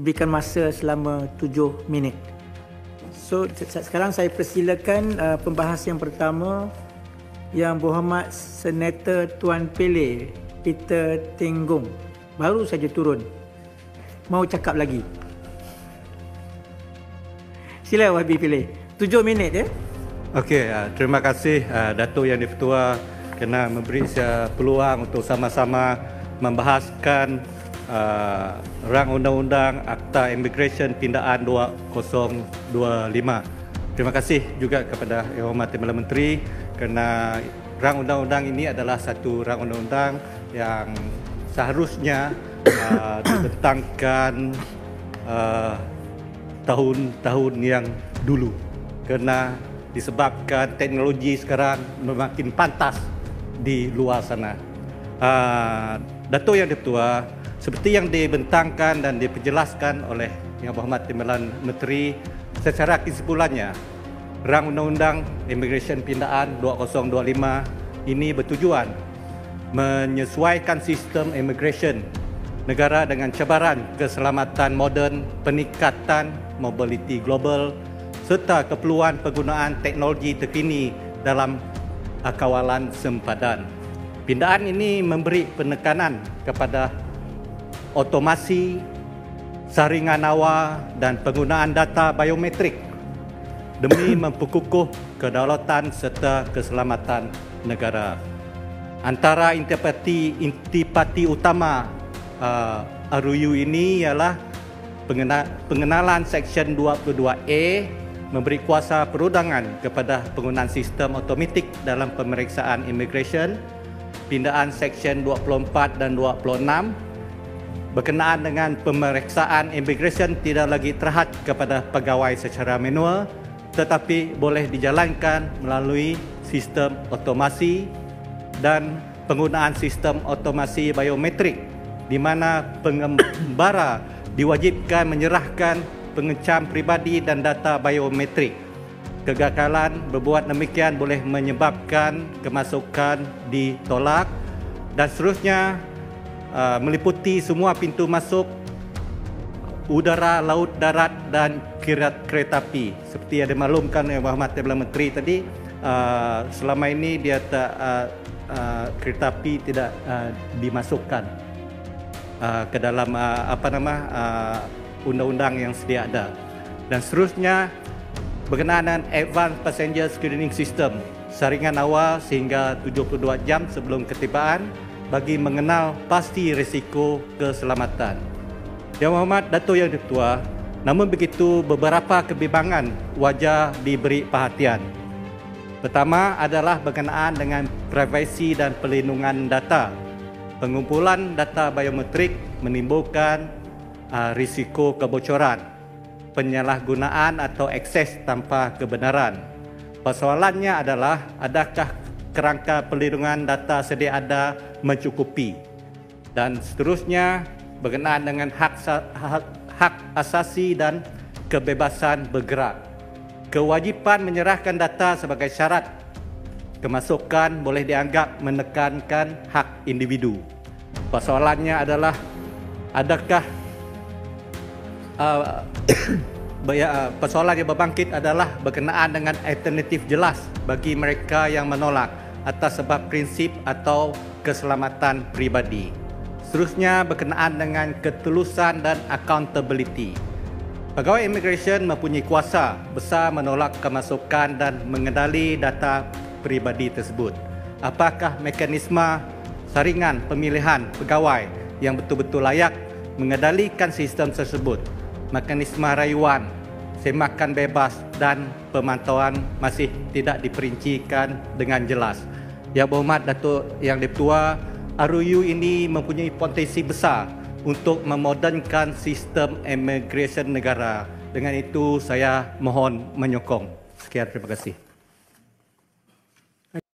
diberikan masa selama 7 minit. So sekarang saya persilakan pembahas yang pertama, Yang Berhormat Senator Tuan Pele Peter Tenggong. Baru saja turun, mau cakap lagi. Sila Wabi Pele, 7 minit ya. Okey, terima kasih Dato' Yang di-Pertua kerana memberi saya peluang untuk sama-sama membahaskan rang undang-undang Akta Immigration Pindaan 2025. Terima kasih juga kepada Yang Hormat Timbalan Menteri kerana rang undang-undang ini adalah satu rang undang-undang yang seharusnya dibentangkan tahun-tahun yang dulu kerana disebabkan teknologi sekarang semakin pantas di luar sana. Dato' Yang di-Pertua, seperti yang dibentangkan dan diperjelaskan oleh Yang Berhormat Timbalan Menteri, secara kesimpulannya, rang undang-undang Immigration Pindaan 2025 ini bertujuan menyesuaikan sistem immigration negara dengan cabaran keselamatan moden, peningkatan mobiliti global serta keperluan penggunaan teknologi terkini dalam kawalan sempadan. Pindaan ini memberi penekanan kepada otomasi, saringan awal dan penggunaan data biometrik demi memperkukuh kedaulatan serta keselamatan negara. Antara intipati utama RUU ini ialah pengenalan Seksyen 22A memberi kuasa perundangan kepada penggunaan sistem automatik dalam pemeriksaan immigration, pindaan Seksyen 24 dan 26 berkenaan dengan pemeriksaan immigration tidak lagi terhad kepada pegawai secara manual tetapi boleh dijalankan melalui sistem otomasi dan penggunaan sistem otomasi biometrik di mana pengembara diwajibkan menyerahkan pengecam pribadi dan data biometrik. Kegagalan berbuat demikian boleh menyebabkan kemasukan ditolak dan seterusnya meliputi semua pintu masuk udara, laut, darat dan kereta api. Seperti yang dimaklumkan oleh Berhormat Timbalan Menteri tadi, selama ini dia kereta api tidak dimasukkan ke dalam undang-undang yang sedia ada. Dan seterusnya berkenaan dengan Advanced Passenger Screening System, saringan awal sehingga 72 jam sebelum ketibaan bagi mengenal pasti risiko keselamatan. Yang Berhormat Dato' Yang di-Pertua, namun begitu beberapa kebimbangan wajah diberi perhatian. Pertama adalah berkenaan dengan privasi dan perlindungan data. Pengumpulan data biometrik menimbulkan risiko kebocoran, penyalahgunaan atau akses tanpa kebenaran. Persoalannya adalah adakah kerangka perlindungan data sedia ada mencukupi. Dan seterusnya berkenaan dengan hak asasi dan kebebasan bergerak. Kewajipan menyerahkan data sebagai syarat kemasukan boleh dianggap menekankan hak individu. Persoalannya adalah adakah persoalan yang berbangkit adalah berkenaan dengan alternatif jelas bagi mereka yang menolak atas sebab prinsip atau keselamatan pribadi. Seterusnya berkenaan dengan ketulusan dan accountability. Pegawai immigration mempunyai kuasa besar menolak kemasukan dan mengendali data pribadi tersebut. Apakah mekanisme saringan pemilihan pegawai yang betul-betul layak mengendalikan sistem tersebut? Mekanisme rayuan, semakan bebas dan pemantauan masih tidak diperincikan dengan jelas. Yang Berhormat Dato' Yang di-Pertua, RUU ini mempunyai potensi besar untuk memodernkan sistem immigration negara. Dengan itu saya mohon menyokong. Sekian, terima kasih.